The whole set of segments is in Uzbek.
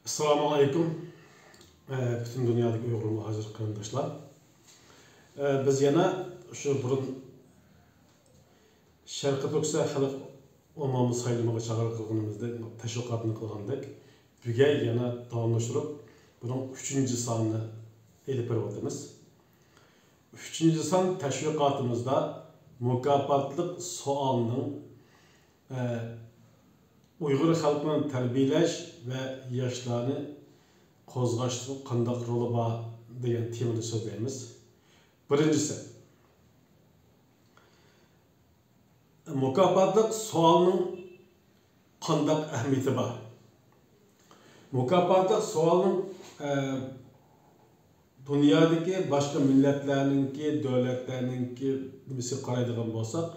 Assalamu alaikum. Bütün dünyadaki Uyghur muhacir kırındaşlar. Biz yana şu burun Şarkı Türkse Halk Umumi Sayılımıga çağrı kılgınımızda teşvikatını kılgandık. Bugün yana davamlaştırıp bunun 3. sanını elip veriyordumuz. 3. san teşvikatımızda mukapatlık sualının Uyghur halkının terbiyeleş ve yaşlarını kozgaçlık kandak rolü var diyen temini söyleyemiz. Birincisi, mukapatlık sualının kandak ehmiyeti var. Mukapatlık sualının dünyadaki başka milletlerinki, devletlerinki misal qaraydigan bolsak,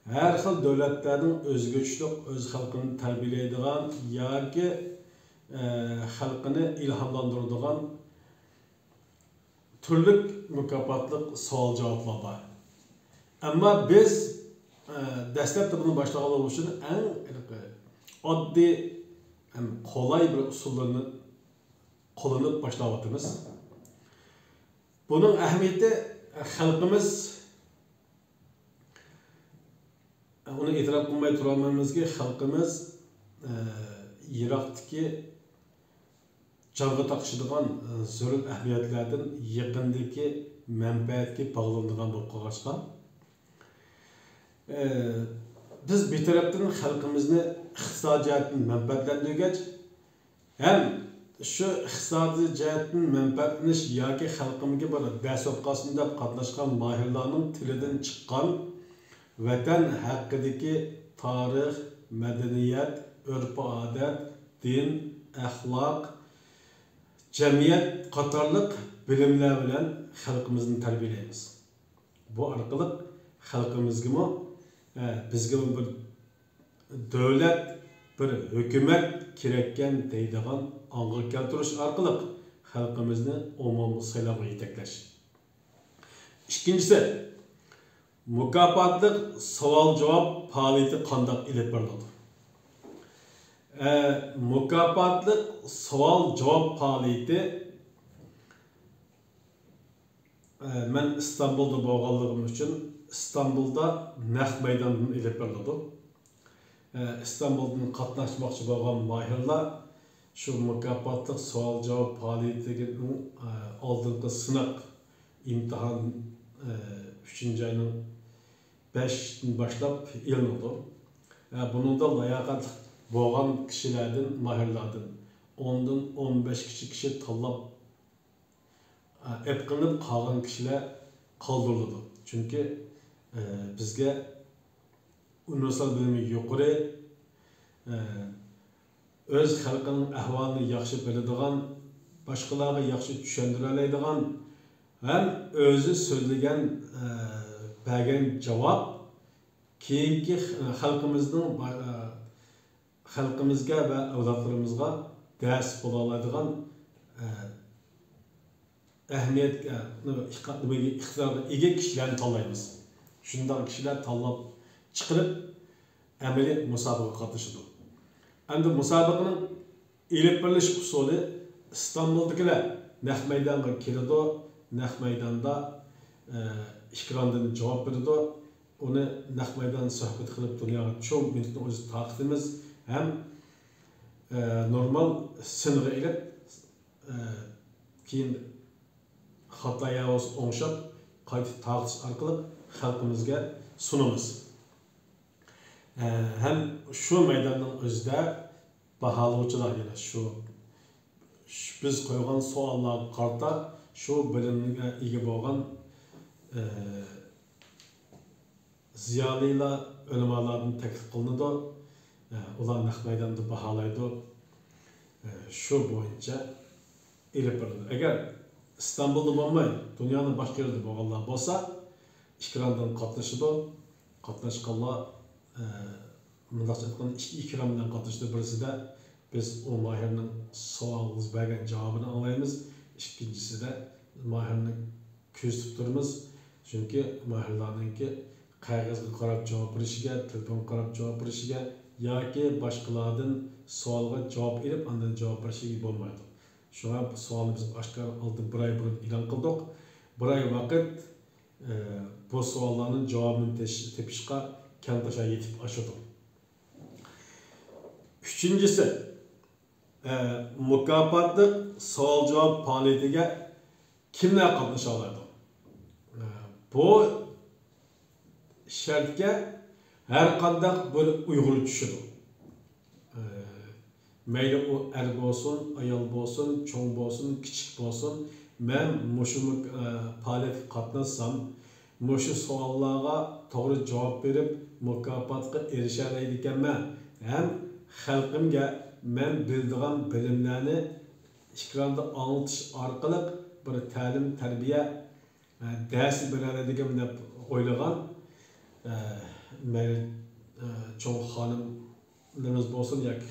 her xil devletlerin özgüçlük, öz halkını terbiyeleydigan yoki halkını ilhamlandıradigan türlük mukopatlık savol javoblar var. Ama biz dastlabda buni boshlagan uchun eng oddiy qolay bir usullarni qo'llanib boshlayapmiz. Bunun ahamiyati xalqimiz onu e'tirof qilmay turolmaymizki, xalqimiz Iroqdagi jonga taqishadigan zarur ahamiyatlardan yaqindagi manfaatga bog'lanadigan bo'lib qolgan. Biz bir tarafdan xalqimizni iqtisodiy jihatdan manfaatlantirgach, ham shu iqtisodiy jihatdan manfaatlanish yoki xalqimga bir dars o'tqasin deb qatnashgan mohirlarning tilidan chiqqan vatan haqidagi tarix, madaniyat, urf-odat, din, axloq, jamiyat qatorliq bilimlar bilan xalqimizni tarbiyalaymiz. Bu orqali xalqimizga bizga bir davlat, bir hukumat kerakkan deydigan ong'a keltirish orqali xalqimizni umumiy saylovga yetaklash. Ikkinchisi, mukopatlik savol-javob faoliyati qanday ilib boriladi? Mukopatlik savol-javob faoliyati men İstanbul'da bo'lganligim uchun İstanbul'da naq maydondan ilib boriladi. İstanbul'dan qatnashmoqchi bo'lgan mahirlar şu mukopatlik savol-javob faoliyatining oldingi sinaq imtihon 3. ayının 5'den başlap ilinadi. Bununda layaqat bo'lgan kishilardan, mahirlardan 10'dan 15 kishi tanlab epqinib qolgan kishilar qoldiriladi. Chunki bizga universal bilimi yuqori, öz xalqining ahvolini yaxshi biladigan, boshqalarga yaxshi tushuntira oladigan hem özü söyleyen bergen cevap keyinki halkımızga ve evlatlarımızga ders bulaladığan ehemmiyet iktidarda ege kişilerini tanlaymiz. Şundan kişiler tanlap çıkırıp emeli musabaka katışıdı. Hem de musabakanın ilip birleş usulü İstanbul'dakiler naq maydonga keladi. Naq maydonda ikramdan javob beradi. Uni naq maydon suhbat qilib dunyoga cho'ng minutni o'zi taqdimiz ham normal sinig'i ilib keyin xatoyimiz o'ngshab qayta taqdish orqali xalqimizga sunamiz. Ham shu maydonning o'zida baholovchilar yana shu biz qo'ygan savollarga qarata şu bilimga ega bo'lgan ziyolilar, ulamolarni taklif qilinadi. Ular naq maydonda baholaydi. Shu bo'yicha ilib boriladi. Agar İstanbulda bo'lmay, dunyoning boshqa yerida bo'lganlar bo'lsa, ikramdan qatnashadi. Qatnashganlar bunday aytganda ikram bilan qatnashdi. Birisida biz o mahirning savolimiz bergan javobini anglaymiz. İkincisi de mahirni ko'z tutturimiz. Çünkü mahirlarninki qog'ozga qarab javob berishiga, telefon qarab javob berishiga yoki boshqalardan savolga javob berib, undan javob berishga bo'lmaydi. Shuna bu savolni biz oshkor oldin bir oy burun e'lon qildik. Bir oy vaqt bu savollarning javobini tepishga kantasha yetib oshadi. Üçüncüsü, mukofotlik savol-javob faoliyatiga kimlar qatnasha oladi? Bu shartga har qanday bir Uyg'ur tushadi. Mayli u er bo'lsin, ayol bo'lsin, cho'ng bo'lsin, kichik bo'lsin, men mushu faoliyatga qatnassam, mushu savollarga to'g'ri javob berib, mukofotga erisha oladi ekanman. Ham xalqimga men bildigan bilimlarni ekranda anglatish orqali bir ta'lim, tarbiya ders beradigan deb o'ylagan cho'ng xonimlarimiz bo'lsin yoki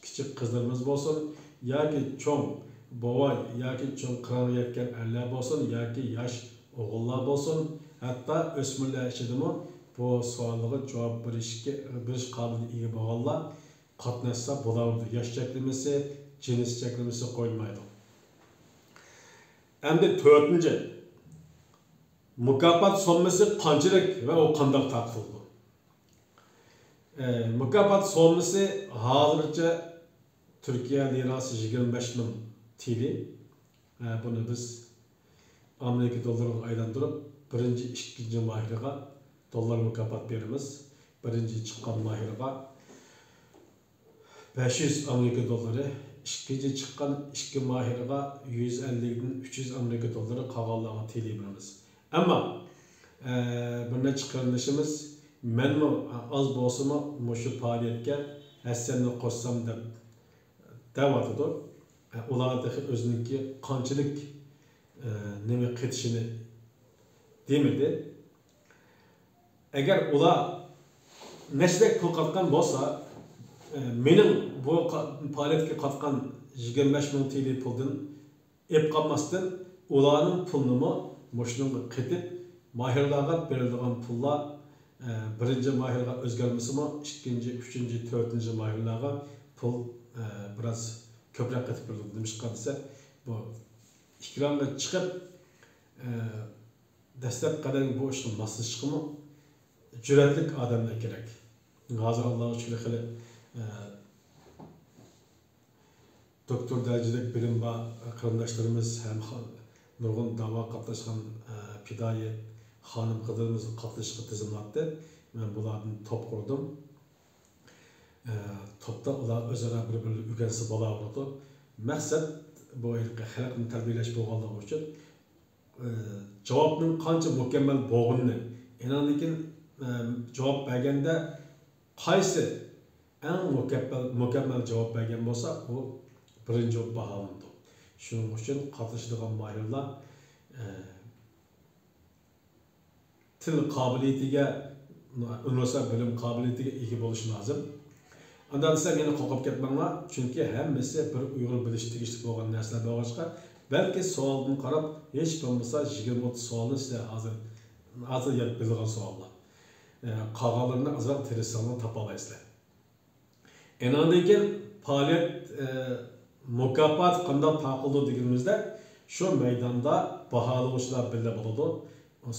kichik qizlarimiz bo'lsin yoki cho'ng bovoy yoki cho'ng qirol yetgan erlar bo'lsin yoki yosh o'g'illar bo'lsin, hatto o'smirlar ichidami bu savollarga javob berish qobiliyatiga ega bo'lganlar qatnashsa bo'lardi. Yosh cheklamasi, jins cheklamasi qo'yilmaydi. Endi 4-chi, mukofot sommasi qanchalik va u qanday taqdirdi? Mukofot sommasi hozircha Turkiya lirasi 25 ming TL. Buni biz Amerika dollariga aylantirib, birinchi, ikkinchi mahiraga dollar mukofot beramiz. Birinchi chiqqan mahiraga 500 Amerika dollari, ikinci çıkan iki mahirga 150'den 300 Amerika dollari qolganlarga TL beramiz. Ama bunda çıkarılışımız menmi az bo'lsa-mu mushu faoliyatga hassanni qo'shsam deb da'vatdir. Ularda o'ziniki qanchalik nima qetishini demedi. Agar ular neslik pul qatgan bo'lsa, mening bu faoliyatga qatgan 25 ming TL puldan ep qolmasdan ularning pulini mushunga qetib mahirlarga berilgan pullar birinchi mahirga o'zgarmasimi, ikkinchi, uchinchi, to'rtinchi mahirlarga pul biraz ko'proq qetib berildi. Demişqa desa, bu ekranga chiqib dastlab qadam bu ishni moslashishmi jur'atlik odamlar kerak. Hozir Alloh uchun xili doktor derecedeki bilim var arkadaşlarımız hem nurgun dava katlaşan Pidaye hanım kızlarımızın katlaşığı tizimlattı. Ben bunlardan top kurdum. Topta olar özara bir ügensi bala oldu. Maksat bu halkın terbiyeleş boğanlığı için cevabının kança mükemmel boğunlu. İnandıkin cevap vergende qaysi en mükemmel cevap vergen olsa o birinci bahalandı. Şunun için katıştığı mahirler til kabiliyetiga, universal bilim kabiliyetiga ega bo'lishi lozim. Ondan sonra yine qo'rqib ketmanglar, chunki hammasi bir Uyg'ur bilish tegishli bo'lgan narsalar bo'lg'achqa, balki savoldan qarab hech bo'lmasa 20-30 savolni sizlar hozir yeb bilgan savollar. Qolganlarini azroq tirishsanglar topa olasizlar. Endan keyin faoliyat mukofot qanday taqildi deganimizda shu maydonda baholovchilar birga bo'ladi.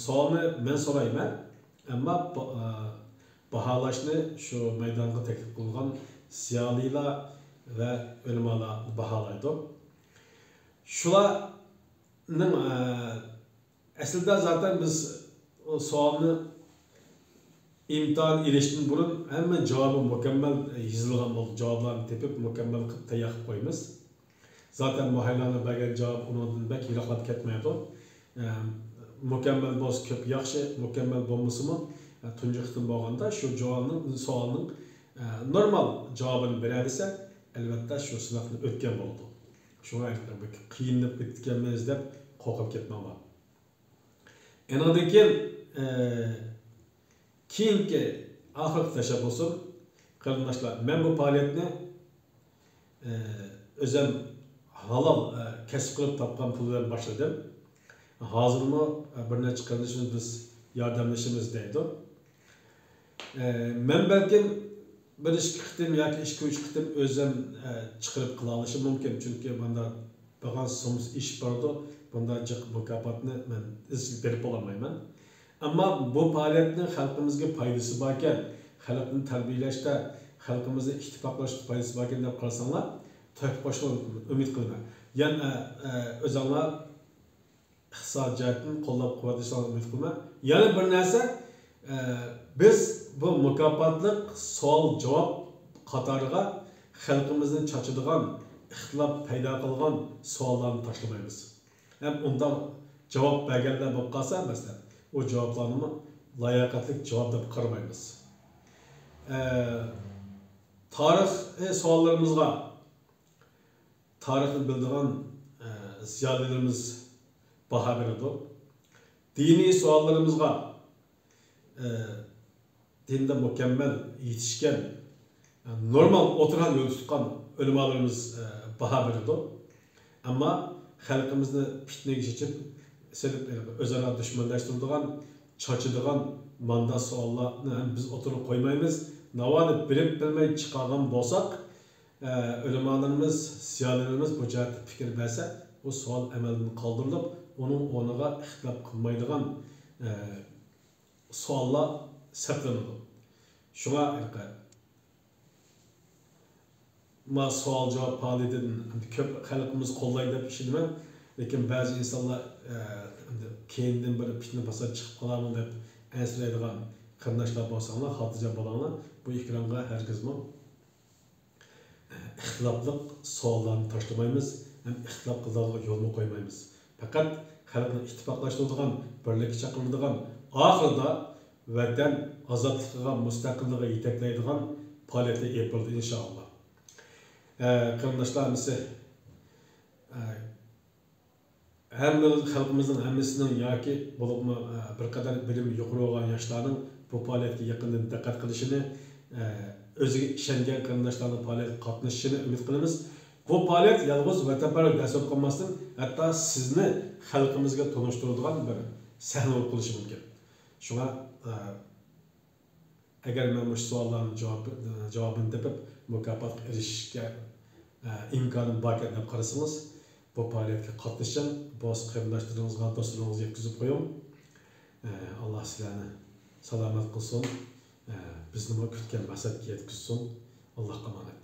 Savolni men so'rayman, ammo baholashni shu maydonga taklif qilgan siyosilar va ulamolar baholaydi. Shularning aslida zaten biz o savolni imtihan ilishdan burun hamma javobi mukammal yozilgan bo'ldi. Javoblarni tepib mukammal qilib tayyor qilib qo'yamiz. Zaten mahallani bergan javob undan bak yiroqlab ketmaydi. Mukammal bo'lsa ko'p yaxshi, mukammal bo'lmasa-mu tunji qitim bo'lganda shu javobning savolning normal javobini beradisa, albatta shu sinovni o'tgan bo'ldi. Shunga qiyinlab ketganmiz deb qo'rqib ketmayman. Endi keyingi oxirgi tashabbusim qarindoshlar, men bu faoliyatni o'zim halol kasb qilib topgan pul bilan boshladim. Hozirmi bir necha qarindoshimiz biz yordamlashamiz deydi. Men balkim bir ikki qitim yoki 2-3 qitim o'zim chiqarib qila olishim mumkin, chunki bunda bo'lgan so'msiz ish bordi. Bunda jiq mukofotni men izchil berib olmayman. Ammo bu faoliyatning xalqimizga foydasi bor ekan, xalqni tarbiyalashda, xalqimizni ittifoqlashda foydasi bor ekan deb qarasanglar, to'p qo'shilib umid qilaman. Yana o'zinglar iqtisodiyotni qo'llab-quvvatlashni umid qilaman. Yana bir narsa, biz bu mukofotlik savol-javob qatoriga xalqimizni chachadigan, ixtilof paydo qilgan savollarni tashlamaymiz. Hem undan cevap bergenler bo'lib qolsa, masalan, o javoblarni layoqatli javob deb qaramaymiz. Tarix savollarimizga tarixni bildigan ziyolilarimiz baho beradi. Diniy savollarimizga dinda mukammal yetishgan, normal o'tirgan yo'l tutgan ulamolarimiz baho beradi. Ammo xalqimizni fitnaga chechib, o'zaro dushmanlashtiradigan, chochadigan manda savollarni ham biz o'tirib qo'ymaymiz. Navoda bilib bilmay chiqargan bo'lsak, ulamolarimiz, ziyolilarimiz bu jihatda fikr bersa, bu savol amaldan qoldirilib, uning o'rniga ixtilof qilmaydigan savollar saqlanadi. Shunga ma savol-javob faoliyatidan ko'p xalqimiz qo'llaydi deb ishonmayman. Lekin ba'zi insonlar keyindan bir fitna fasod chiqib qolarmi deb ansiraydigan qarindoshlar bo'lsanglar, xotirjam bo'linglar. Bu ekranga hargizmi ixtilofli savollarni tashlamaymiz, ham ixtilof qiladigan yo'lni qo'ymaymiz. Faqat xalqni ittifoqlashtiradigan, birlikka chaqiradigan, oxirida vatan ozodligiga, mustaqilligiga yetaklaydigan faoliyatlar yapildi inshaalloh. Qarindoshlarimiz hamma xalqimizning hammasining yoki bo'libmi bir qadar bilim yuqori bo'lgan yoshlarning bu faoliyatga yaqindan diqqat qilishini, o'ziga ishongan qarindoshlarning faoliyatga qatnashishini umid qilamiz. Bu faoliyat yolg'iz vatanparvarlik dastur qilmasdan, hatto sizni xalqimizga tanishtiradigan bir sahna bo'lib qolishi mumkin. Shunga agar men bu savollarning javobini topib mukofotga erishishga imkonim bor deb qarasangiz, bu faoliyatga qatnashing, boz qarindoshlaringizga, do'stlaringizga yetkazib qo'ying. Alloh sizlarni salomat qilsin, bizni bu kutgan maqsadga yetkazsin. Allohga emanet.